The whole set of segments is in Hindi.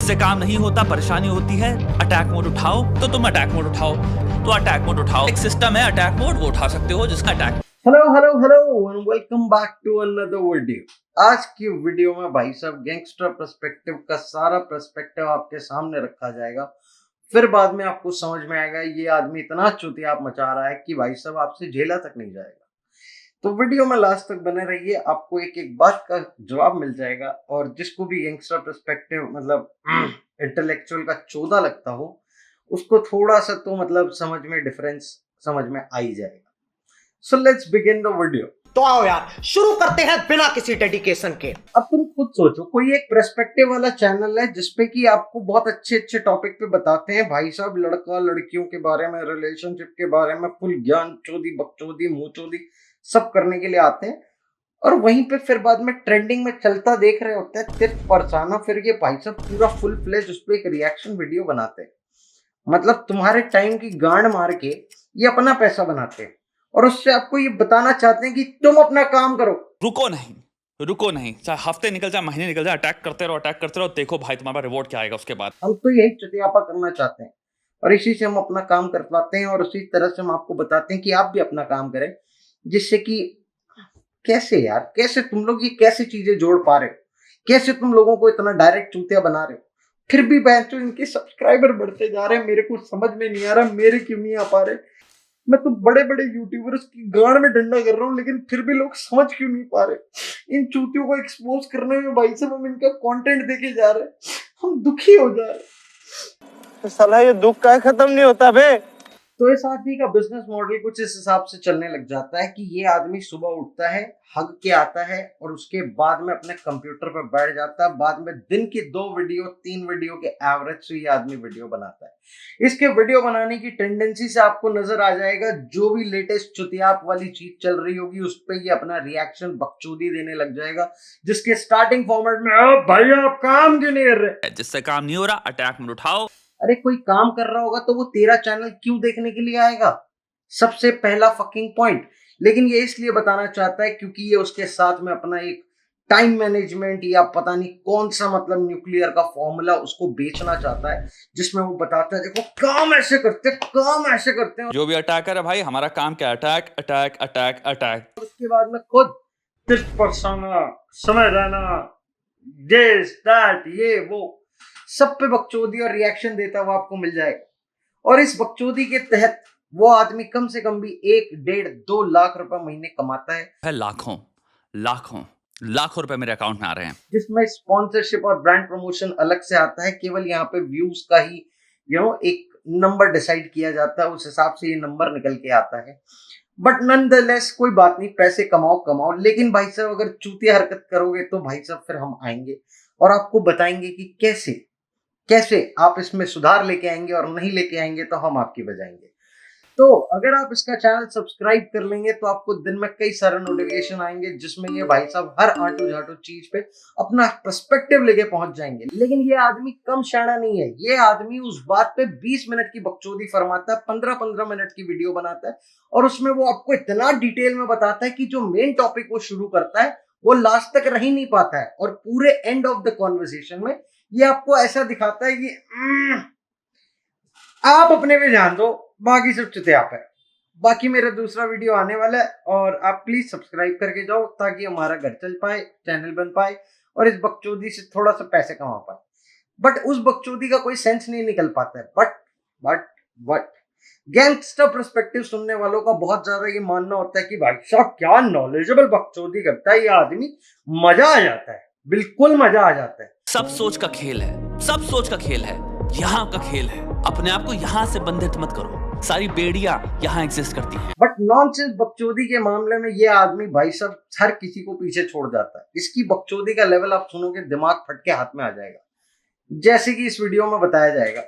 जिससे काम नहीं होता, परेशानी होती है, अटैक मोड उठाओ तो तुम अटैक मोड उठाओ, तो अटैक मोड उठाओ। एक सिस्टम है अटैक मोड, वो उठा सकते हो जिसका attack. Hello hello hello and welcome back to another video. आज की वीडियो में भाई साहब गैंगस्टर पर्सपेक्टिव का सारा पर्सपेक्टिव आपके सामने रखा जाएगा। फिर बाद में आपको समझ में आएगा ये आदमी इतना चुतिया मचा रहा है कि भाई साहब आपसे झेला तक नहीं जाएगा। तो वीडियो में लास्ट तक बने रहिए, आपको एक एक बात का जवाब मिल जाएगा। और जिसको भी गैंगस्टर पर्सपेक्टिव मतलब इंटेलेक्चुअल का चौधा लगता हो, उसको थोड़ा सा तो मतलब समझ में डिफरेंस समझ में आ ही जाएगा। So let's begin the video. तो आओ यार शुरू करते हैं बिना किसी डेडिकेशन के। अब तुम खुद सोचो, कोई एक पर्सपेक्टिव वाला चैनल है जिसपे कि आपको बहुत अच्छे अच्छे टॉपिक पे बताते हैं भाई साहब, लड़का लड़कियों के बारे में, रिलेशनशिप के बारे में फुल ज्ञान चोदी बकचोदी मुंहचोदी सब करने के लिए आते हैं। और वहीं पे फिर बाद में ट्रेंडिंग में चलता देख रहे होते हैं तिर्फ परसाना, फिर ये भाई साहब पूरा फुल फ्लेज उस पर एक रिएक्शन वीडियो बनाते हैं। मतलब तुम्हारे टाइम की गांड मार के ये अपना पैसा बनाते हैं और उससे आपको ये बताना चाहते हैं कि तुम अपना काम करो। रुको नहीं, रुको नहीं, चाहे हफ्ते निकल जाए, महीने निकल जाए, अटैक करते रहो, देखो भाई तुम्हारा रिवॉर्ड क्या आएगा उसके बाद। हम तो यही चटियापा करना चाहते हैं और इसी से हम अपना काम कर पाते हैं और उसी तरह से हम आपको बताते हैं कि आप भी अपना काम करें, जिससे कि कैसे यार, कैसे तुम लोग ये कैसे चीजें जोड़ पा रहे हो, कैसे तुम लोगों को इतना डायरेक्ट चूतिया बना रहे हो, फिर भी बैंचो इनके सब्सक्राइबर बढ़ते जा रहे हैं। मेरे को समझ में नहीं आ रहा मेरे क्यों नहीं आ पा रहे। मैं तो बड़े बड़े यूट्यूबर्स की गांड में डंडा कर रहा हूँ, लेकिन फिर भी लोग समझ क्यों नहीं पा रहे। इन चूतियों को एक्सपोज करने में भाई साहब हम इनका कंटेंट देखे जा रहे हैं, हम दुखी हो जा रहे हैं। साला ये दुख का खत्म नहीं होता बे। तो इस आदमी का बिजनेस मॉडल कुछ इस हिसाब से चलने लग जाता है कि ये आदमी सुबह उठता है, हग के आता है और उसके बाद में अपने कंप्यूटर पर बैठ जाता है। बाद में दिन की 2 वीडियो 3 वीडियो के एवरेज से ये आदमी वीडियो बनाता है। इसके वीडियो बनाने की टेंडेंसी से आपको नजर आ जाएगा जो भी लेटेस्ट चुतियाप वाली चीज चल रही होगी उस पर ये अपना रिएक्शन बकचोदी देने लग जाएगा, जिसके स्टार्टिंग फॉर्मेट में भाई आप काम क्यों नहीं कर रहे, जिससे काम नहीं हो रहा अटैक मोड उठाओ। अरे कोई काम कर रहा होगा तो वो तेरा चैनल क्यों देखने के लिए आएगा, सबसे पहला फकिंग पॉइंट। लेकिन ये इसलिए बताना चाहता है क्योंकि ये उसके साथ में अपना एक टाइम मैनेजमेंट या पता नहीं कौन सा मतलब न्यूक्लियर का फॉर्मूला उसको बेचना चाहता है, जिसमें वो बताता है देखो काम ऐसे करते हैं, काम ऐसे करते हैं। जो भी अटैकर है भाई, हमारा काम क्या, अटैक अटैक अटैक अटैक। उसके बाद में खुद तिर्फ परसाना, समय रहना, दिस दैट ये वो सब पे बकचोदी और रिएक्शन देता हुआ आपको मिल जाएगा। और इस बकचोदी के तहत वो आदमी कम से कम भी 1 1.5 2 लाख रुपए महीने कमाता है। लाखों लाखों लाखों रुपए मेरे अकाउंट में आ रहे हैं, जिसमें स्पॉन्सरशिप और ब्रांड प्रमोशन अलग से आता है। केवल यहाँ पे व्यूज का ही एक नंबर डिसाइड किया जाता है, उस हिसाब से ये नंबर निकल के आता है। बट नॉनदलेस कोई बात नहीं, पैसे कमाओ कमाओ, लेकिन भाई साहब अगर चूतिया हरकत करोगे तो भाई साहब फिर हम आएंगे और आपको बताएंगे कि कैसे कैसे आप इसमें सुधार लेके आएंगे, और नहीं लेके आएंगे तो हम आपकी बजाएंगे। तो अगर आप इसका चैनल सब्सक्राइब कर लेंगे तो आपको दिन में कई सारे नोटिफिकेशन आएंगे, जिसमें ये भाई साहब हर आटू झाटू चीज पे अपना पर्सपेक्टिव लेके पहुंच जाएंगे। लेकिन ये आदमी कम शाना नहीं है, ये आदमी उस बात पे 20 मिनट की बकचोदी फरमाता है, 15-15 मिनट की वीडियो बनाता है और उसमें वो आपको इतना डिटेल में बताता है कि जो मेन टॉपिक वो शुरू करता है वो लास्ट तक रह ही नहीं पाता है। और पूरे एंड ऑफ द कॉन्वर्सेशन में ये आपको ऐसा दिखाता है कि आप अपने पे ध्यान दो, बाकी सब चुतियाप है। बाकी मेरा दूसरा वीडियो आने वाला है और आप प्लीज सब्सक्राइब करके जाओ ताकि हमारा घर चल पाए, चैनल बन पाए और इस बकचोदी से थोड़ा सा पैसे कमा पाए। बट उस बकचोदी का कोई सेंस नहीं निकल पाता है। बट गैंगस्टर पर्सपेक्टिव सुनने वालों का बहुत ज्यादा ये मानना होता है कि भाई साहब क्या नॉलेजेबल बकचोदी करता है ये आदमी, मजा आ जाता है, बिल्कुल मजा आ जाता है। सब सोच का खेल है, सब सोच का खेल है, यहाँ का खेल है। अपने आप को यहाँ से बंधित मत करो, सारी बेड़ियां यहाँ एग्जिस्ट करती हैं। बट नॉनसेंस बकचोदी के मामले में ये आदमी भाई साहब हर किसी को पीछे छोड़ जाता है। इसकी बकचोदी का लेवल आप सुनोगे दिमाग फट के हाथ में आ जाएगा, जैसे कि इस वीडियो में बताया जाएगा।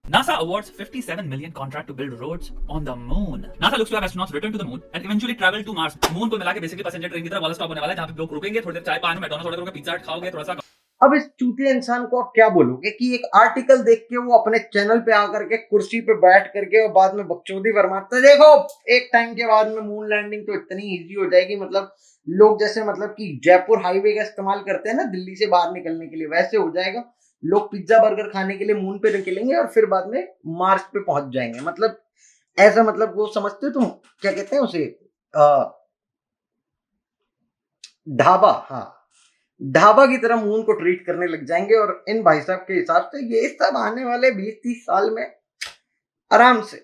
NASA awards 57 million contract to build roads on the moon. NASA looks to have astronauts return to the moon and eventually travel to Mars. Moon को मिला के बेसिकली पैसेंजर ट्रेन की तरह वाला स्टॉप होने वाला है, जहां पे लोग रुकेंगे, थोड़ी देर चाय पानी मैकडॉनल्ड्स ऑर्डर करोगे, पिज्जा हट खाओगे, थोड़ा सा। अब इस चूतिया इंसान को आप क्या बोलोगे कि एक आर्टिकल देख के वो अपने चैनल पे आकर के कुर्सी पे बैठ करके और बाद में बकचोदी फरमाता है देखो एक टाइम के बाद में मून लैंडिंग तो इतनी इजी हो जाएगी, मतलब लोग जैसे मतलब कि जयपुर हाईवे का इस्तेमाल करते हैं ना दिल्ली से बाहर निकलने के लिए, वैसे हो जाएगा। लोग पिज्जा बर्गर खाने के लिए मून पे निकलेंगे और फिर बाद में मार्स पे पहुंच जाएंगे। मतलब ऐसा, मतलब वो समझते हो तुम, क्या कहते हैं उसे, ढाबा, हाँ, ढाबा की तरह मून को ट्रीट करने लग जाएंगे। और इन भाई साहब के हिसाब से ये सब आने वाले 20-30 साल में आराम से,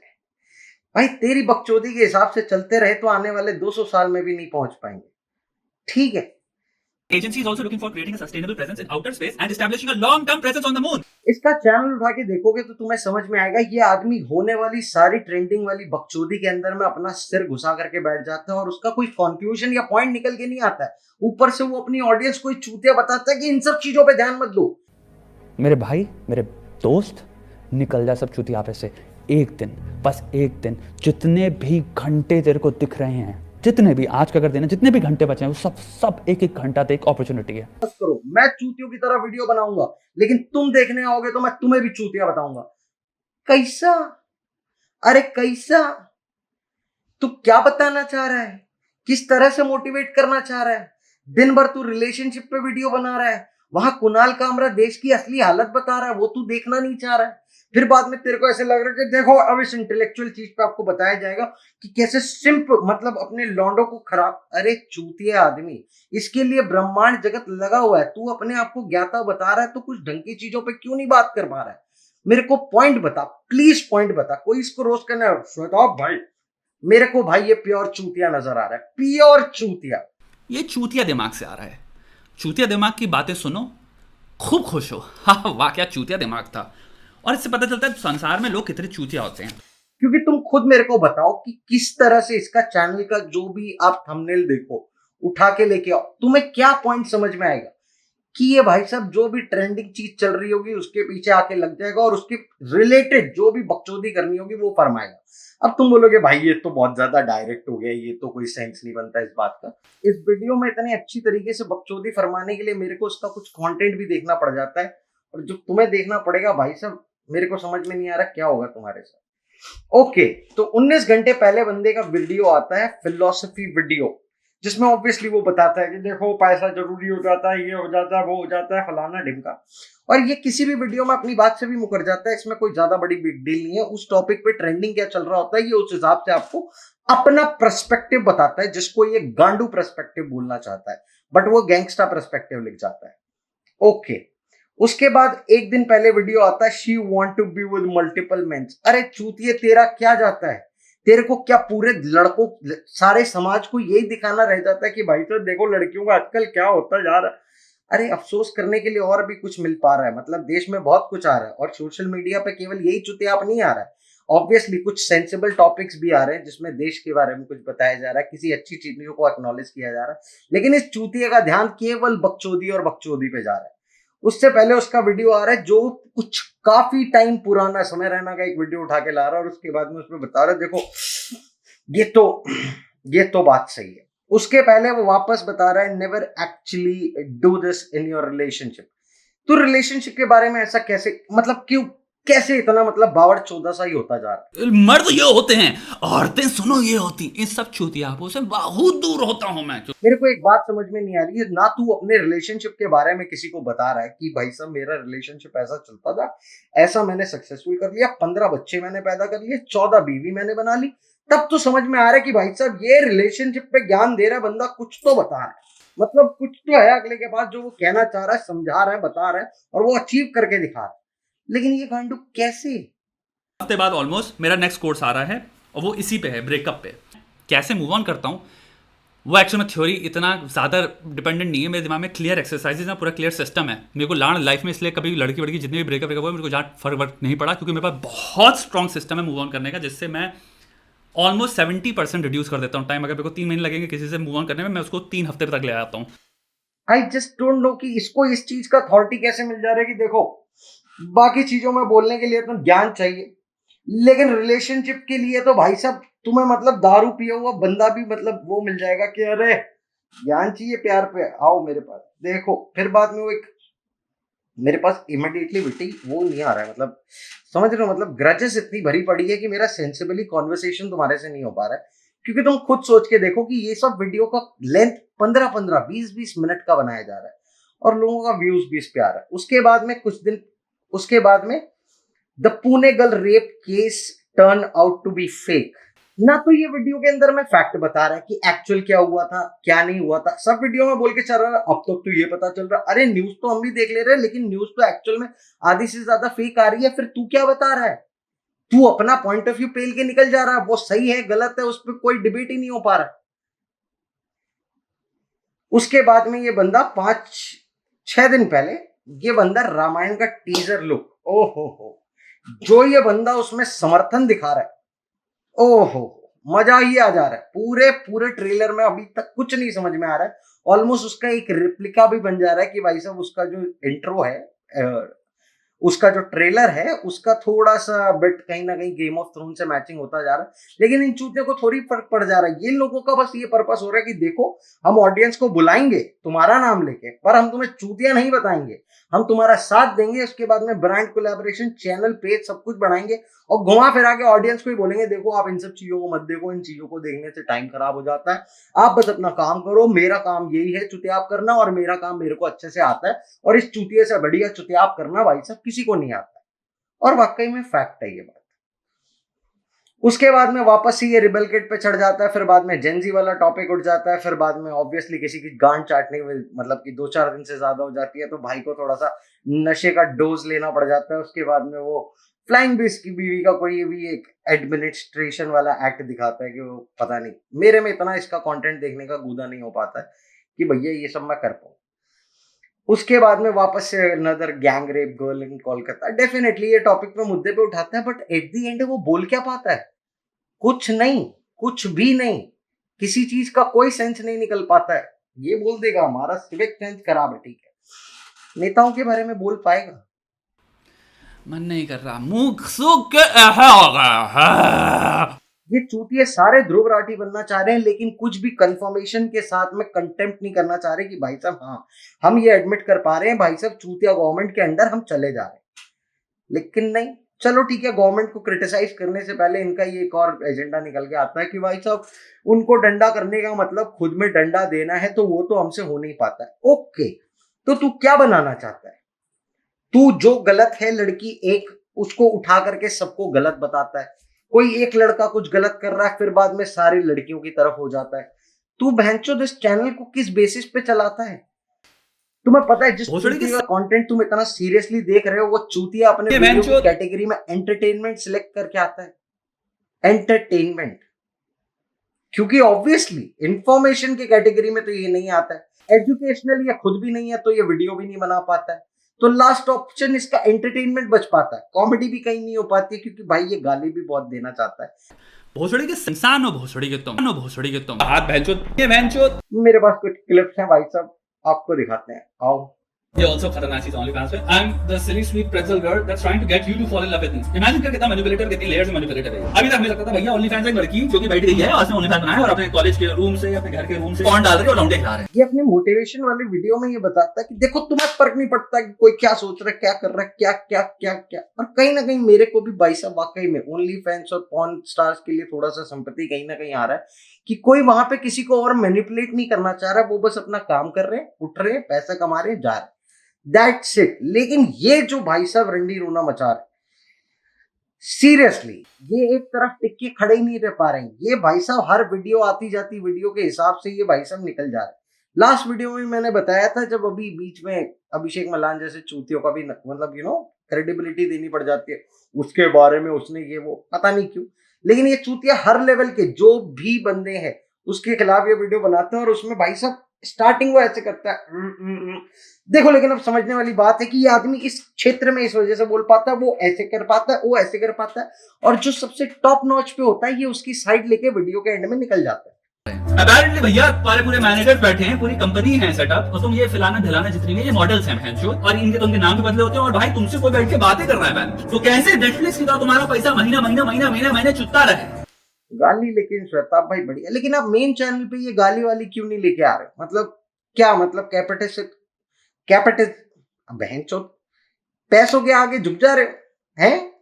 भाई तेरी बकचोदी के हिसाब से चलते रहे तो आने वाले 200 साल में भी नहीं पहुंच पाएंगे। ठीक है, Agency is also looking for creating a sustainable presence in outer space and establishing a long-term presence on the moon. इसका चैनल उठा के देखोगे तो तुम्हें समझ में आएगा ये आदमी होने वाली सारी ट्रेंडिंग वाली बकचोदी के अंदर में अपना सिर घुसा करके बैठ जाता है और उसका कोई कंक्लूजन या पॉइंट निकल के नहीं आता है। ऊपर से वो अपनी ऑडियंस को चूतिया बताता है कि इन सब चीजों पे ध्यान मत दो। मेरे भाई, मेरे दोस्त, निकल जा सब चुतियापे से एक दिन, बस एक दिन। जितने भी घंटे तेरे को दिख रहे हैं, जितने भी आज का कर देना, जितने भी घंटे बचे हैं वो सब एक एक घंटा एक अपॉर्चुनिटी है। बस करो, मैं चूतियों की तरह वीडियो बनाऊंगा, लेकिन तुम देखने आओगे तो मैं तुम्हें भी चूतिया बताऊंगा। कैसा? अरे कैसा? तू क्या बताना चाह रहा है? किस तरह से मोटिवेट करना चाह रहा है? दिन भर तू रिलेशनशिप पे वीडियो बना रहा है, वहां कुणाल कामरा देश की असली हालत बता रहा है, वो तू देखना नहीं चाह रहा है। फिर बाद में तेरे को ऐसे लग रहा है कि देखो अब इस इंटेलेक्चुअल चीज पे आपको बताया जाएगा कि कैसे सिंप मतलब अपने लौंडों को खराब। अरे चूतिया आदमी, इसके लिए ब्रह्मांड जगत लगा हुआ है। तू अपने आप को ज्ञाता बता रहा है तो कुछ ढंग की चीजों पे क्यों नहीं बात कर पा रहा है? मेरे को पॉइंट बता, प्लीज पॉइंट बता। कोई इसको रोस्ट करना है, बताओ भाई। मेरे को भाई ये प्योर चूतिया नजर आ रहा है, प्योर चूतिया। ये चूतिया दिमाग से आ रहा है। चूतिया दिमाग की बातें सुनो, खूब खुश हो। हाँ वाह, क्या चूतिया दिमाग था। और इससे पता चलता है संसार में लोग कितने चूतिया होते हैं। क्योंकि तुम खुद मेरे को बताओ कि किस तरह से इसका चैनल का जो भी आप थंबनेल देखो, उठा के लेके आओ, तुम्हें क्या पॉइंट समझ में आएगा कि ये भाई साहब जो भी ट्रेंडिंग चीज चल रही होगी उसके पीछे आके लग जाएगा और उसके रिलेटेड जो भी बकचोदी करनी होगी वो फरमाएगा। अब तुम बोलोगे भाई ये तो बहुत ज्यादा डायरेक्ट हो गया, ये तो कोई सेंस नहीं बनता इस बात का। इस वीडियो में इतनी अच्छी तरीके से बकचोदी फरमाने के लिए मेरे को उसका कुछ कंटेंट भी देखना पड़ जाता है, और जो तुम्हें देखना पड़ेगा भाई साहब, मेरे को समझ में नहीं आ रहा क्या होगा तुम्हारे साथ। ओके, तो 19 घंटे पहले बंदे का वीडियो आता है, फिलोसफी वीडियो, जिसमें ऑब्वियसली वो बताता है कि देखो पैसा जरूरी हो जाता है, ये हो जाता है, वो हो जाता है, फलाना ढिमका। और ये किसी भी वीडियो में अपनी बात से भी मुकर जाता है। इसमें कोई ज्यादा बड़ी बिग डील नहीं है। उस टॉपिक पे ट्रेंडिंग क्या चल रहा होता है ये उस हिसाब से आपको अपना पर्सपेक्टिव बताता है, जिसको ये गांडू पर्सपेक्टिव बोलना चाहता है, बट वो गैंगस्टर पर्सपेक्टिव लिख जाता है। ओके, उसके बाद एक दिन पहले वीडियो आता है, she want to be with multiple mens. अरे चूतिए, तेरा क्या जाता है? तेरे को क्या पूरे लड़कों, सारे समाज को यही दिखाना रह जाता है कि भाई तो देखो लड़कियों का आजकल क्या होता जा रहा है। अरे अफसोस करने के लिए और भी कुछ मिल पा रहा है, मतलब देश में बहुत कुछ आ रहा है और सोशल मीडिया पे केवल यही चुतियाप नहीं आ रहा है। ऑब्वियसली कुछ सेंसिबल टॉपिक्स भी आ रहे हैं जिसमें देश के बारे में कुछ बताया जा रहा है, किसी अच्छी चीजों को एक्नॉलेज किया जा रहा है, लेकिन इस चूतिया का ध्यान केवल बकचोदी और बकचोदी पे जा रहा है। उससे पहले उसका वीडियो आ रहा है जो कुछ काफी टाइम पुराना, समय रैना का एक वीडियो उठा के ला रहा है और उसके बाद में उसमें बता रहा है देखो ये तो बात सही है। उसके पहले वो वापस बता रहा है never actually do this in your relationship. तो रिलेशनशिप के बारे में ऐसा कैसे, मतलब क्यों, कैसे इतना मतलब बावड़ चौदह सा ही होता जा रहा है? मर्द ये होते हैं, औरतें सुनो ये होती। इन सब चूतियापों से बहुत दूर होता हूं मैं। मेरे को एक बात समझ में नहीं आ रही है, ना तू अपने रिलेशनशिप के बारे में किसी को बता रहा है कि भाई साहब मेरा रिलेशनशिप ऐसा चलता था, ऐसा मैंने सक्सेसफुल कर लिया, 15 बच्चे मैंने पैदा कर लिए, 14 बीवी मैंने बना ली। तब तो समझ में आ रहा है कि भाई साहब ये रिलेशनशिप पे ज्ञान दे रहा है बंदा, कुछ तो बता रहा है, मतलब कुछ तो है अगले के पास जो वो कहना चाह रहा है, समझा रहा है, बता रहा है और वो अचीव करके दिखा रहा है। लेकिन ये गांडू कैसे? हफ्ते बाद ऑलमोस्ट मेरा नेक्स्ट कोर्स आ रहा है और वो इसी पे है, ब्रेकअप पे। कैसे मूव ऑन करता हूँ वो एक्चुअली में थ्योरी इतना ज़्यादा डिपेंडेंट नहीं है। मेरे दिमाग में क्लियर एक्सरसाइजेज है, पूरा क्लियर सिस्टम है। मेरे को लाड़ लाइफ में इसलिए कभी लड़की वड़की जितने भी ब्रेकअप हुआ मेरे को जहाँ फर्क नहीं पड़ा, क्योंकि मेरे पास बहुत स्ट्रॉन्ग सिस्टम है मूव ऑन करने का, जिससे मैं ऑलमोस्ट 70% रिड्यूस कर देता हूँ टाइम। अगर मेरे को 3 महीने लगेंगे किसी से मूव ऑन करने में, मैं उसको 3 हफ्ते तक ले आता हूँ। आई जस्ट डोंट नो कि इसको इस चीज का अथॉरिटी कैसे मिल जा रहा है कि देखो बाकी चीजों में बोलने के लिए तो ज्ञान चाहिए, लेकिन रिलेशनशिप के लिए तो भाई साहब तुम्हें मतलब दारू पिया हुआ बंदा भी मतलब वो मिल जाएगा कि अरे ज्ञान चाहिए प्यार पे आओ मेरे पास। देखो फिर बाद में वो एक मेरे पास इमीडिएटली बेटी वो नहीं आ रहा है, मतलब समझ रहे हो, मतलब ग्रजेस इतनी भरी पड़ी है कि मेरा सेंसिबली कॉन्वर्सेशन तुम्हारे से नहीं हो पा रहा है। क्योंकि तुम खुद सोच के देखो कि ये सब वीडियो का लेंथ 15-15, 20-20 मिनट का बनाया जा रहा है और लोगों का व्यूज भी इस पे आ रहा है। उसके बाद में the Pune girl rape case turn out to be fake. ना तो ये वीडियो के अंदर में फैक्ट बता रहा है कि एक्चुअल क्या हुआ था क्या नहीं हुआ था, सब वीडियो में बोल के चल रहा है अब तक तो ये पता चल रहा है। अरे न्यूज तो हम भी देख ले रहे हैं, लेकिन न्यूज तो एक्चुअल में आधी से ज्यादा फेक आ रही है। फिर तू क्या बता रहा है? तू अपना पॉइंट ऑफ व्यू पेल के निकल जा रहा है, वो सही है गलत है उस पर कोई डिबेट ही नहीं हो पा रहा। उसके बाद में ये बंदा 5-6 दिन पहले ये बंदा रामायण का टीजर लुक, ओहो जो ये बंदा उसमें समर्थन दिखा रहा है, ओहो मजा ही आ जा रहा है। पूरे ट्रेलर में अभी तक कुछ नहीं समझ में आ रहा है। ऑलमोस्ट उसका एक रिप्लिका भी बन जा रहा है कि भाई साहब उसका जो इंट्रो है, उसका जो ट्रेलर है उसका थोड़ा सा बिट कहीं ना कहीं गेम ऑफ थ्रोन से मैचिंग होता जा रहा है। लेकिन इन चूतियों को थोड़ी फर्क पड़ जा रहा है। ये लोगों का बस ये पर्पस हो रहा है कि देखो हम ऑडियंस को बुलाएंगे तुम्हारा नाम लेके, पर हम तुम्हें चूतियां नहीं बताएंगे, हम तुम्हारा साथ देंगे। उसके बाद में ब्रांड कोलैबोरेशन, चैनल, पेज सब कुछ बढ़ाएंगे और घुमा फिरा के ऑडियंस को ही बोलेंगे देखो आप इन सब चीजों को मत देखो, इन चीजों को देखने से टाइम खराब हो जाता है, आप बस अपना काम करो। मेरा काम यही है चुतियाप करना, और मेरा काम मेरे को अच्छे से आता है, और इस चुतिये से बढ़िया चुतियाप करना भाई साहब किसी को नहीं आता है। और वाकई में फैक्ट है ये बात। उसके बाद में वापस से ये रिबल किट पे चढ़ जाता है, फिर बाद में जेंजी वाला टॉपिक उठ जाता है, फिर बाद में ऑब्वियसली किसी की गांड चाटने में मतलब कि 2-4 दिन से ज्यादा हो जाती है तो भाई को थोड़ा सा नशे का डोज लेना पड़ जाता है। उसके बाद में वो फ्लाइंग बीस की बीवी का कोई भी एक एडमिनिस्ट्रेशन वाला एक्ट दिखाता है कि वो पता नहीं, मेरे में इतना इसका कंटेंट देखने का गूदा नहीं हो पाता है कि भैया ये सब मैं कर पाऊँ। उसके बाद में वापस से another gang rape girl in Kolkata. Definitely ये टॉपिक पे मुद्दे पे उठाता है, बट एट द एंड वो बोल क्या पाता है? कुछ नहीं, कुछ भी नहीं, किसी चीज का कोई सेंस नहीं निकल पाता है। ये बोल देगा हमारा सिविक सेंस खराब है, ठीक है, नेताओं के बारे में बोल पाएगा? मन नहीं कर रहा, मुंह सूख के ऐसा हो गया है। ये चूतिए सारे ध्रुव राठी बनना चाह रहे हैं, लेकिन कुछ भी कंफर्मेशन के साथ में कंटेम्प्ट नहीं करना चाह रहे कि भाई साहब हाँ हम ये एडमिट कर पा रहे हैं भाई साहब चूतिया गवर्नमेंट के अंडर हम चले जा रहे हैं। लेकिन नहीं, चलो ठीक है, गवर्नमेंट को क्रिटिसाइज करने से पहले इनका ये एक और एजेंडा निकल के आता है कि भाई साहब उनको डंडा करने का मतलब खुद में डंडा देना है, तो वो तो हमसे हो नहीं पाता है। ओके, तो तू क्या बनाना चाहता है? तू जो गलत है लड़की एक, उसको उठा करके सबको गलत बताता है। कोई एक लड़का कुछ गलत कर रहा है फिर बाद में सारी लड़कियों की तरफ हो जाता है। तू बहनचोद इस चैनल को किस बेसिस पे चलाता है? तुम्हें पता है जिस चूतिया का कंटेंट तुम इतना सीरियसली देख रहे हो वो चूतिया अपने वीडियो की कैटेगरी में एंटरटेनमेंट सिलेक्ट करके आता है। एंटरटेनमेंट, क्योंकि ऑब्वियसली इंफॉर्मेशन की कैटेगरी में तो ये नहीं आता है। एजुकेशनल या खुद भी नहीं है तो ये वीडियो भी नहीं बना पाता है। तो लास्ट ऑप्शन इसका एंटरटेनमेंट बच पाता है, कॉमेडी भी कहीं नहीं हो पाती है क्योंकि भाई ये गाली भी बहुत देना चाहता है। भोसड़ी के इंसान हो, भोसड़ी के तुम हाथ भैंचोद, ये भैंचोद। मेरे पास कुछ क्लिप्स हैं भाई साहब, आपको दिखाते हैं, आओ। They also खतरनाक चीज OnlyFans पे। I'm the silly sweet pretzel girl that's trying to get you to fall in love with me. Imagine कर कितना manipulator, कितनी layers में manipulator है। अभी तक मुझे लगता था भैया OnlyFans एक लड़की जो कि बैठ गई है और उसने OnlyFans बनाया और अपने कॉलेज के रूम से अपने घर के रूम से porn डाल रही है और लौंडे खिला रहे हैं। ये अपने मोटिवेशन वाले वीडियो में ये बताता है कि देखो तुम्हें फर्क नहीं पड़ता कि कोई क्या सोच रहा है, क्या कर रहा है, क्या क्या क्या क्या। और कहीं ना कहीं मेरे को भी भाई साहब वाकई में OnlyFans और porn stars के लिए थोड़ा सा सिंपैथी कहीं ना कहीं आ रहा है कि कोई वहां पे किसी को और मैनिपुलेट नहीं करना चाह रहा, वो बस अपना काम कर रहे हैं, उठ रहे हैं, पैसा कमा रहे हैं, जा रहे, दैट्स इट। लेकिन ये जो भाई साहब रंडी रोना मचा रहे, सीरियसली ये एक तरफ टिक के खड़े ही नहीं रह पा रहे हैं। ये भाई साहब हर वीडियो आती जाती वीडियो के हिसाब से ये भाई साहब निकल जा रहे हैं। लास्ट वीडियो में मैंने बताया था जब अभी बीच में अभिषेक मलान जैसे चूतियों का भी मतलब क्रेडिबिलिटी देनी पड़ जाती है, उसके बारे में उसने ये वो पता नहीं क्यों, लेकिन ये चूतिया हर लेवल के जो भी बंदे हैं उसके खिलाफ ये वीडियो बनाते हैं। और उसमें भाई साहब स्टार्टिंग वो ऐसे करता है देखो, लेकिन अब समझने वाली बात है कि ये आदमी इस क्षेत्र में इस वजह से बोल पाता है, वो ऐसे कर पाता है, वो ऐसे कर पाता है, और जो सबसे टॉप नॉच पे होता है ये उसकी साइड लेके वीडियो के एंड में निकल जाता है। Apparently भैया पूरे मैनेजर बैठे हैं, पूरी कंपनी है सेटअप, और तुम ये फैलाना ढिलाना जितनी भी ये मॉडल्स हैं भैंचोद, और इनके तुमके नाम भी बदले होते हैं, और भाई तुमसे कोई बैठ के बातें कर रहा है मैन, तो कैसे नेटफ्लिक्स की तरह तुम्हारा पैसा महीना चुटता रहे। गाली लेकिन श्वेताब भाई बढ़िया, लेकिन आप मेन चैनल पे ये गाली वाली क्यों नहीं लेके आ रहे? मतलब क्या मतलब कैपिटल बहनचोद पैसों के आगे झुक जा रहे हैं?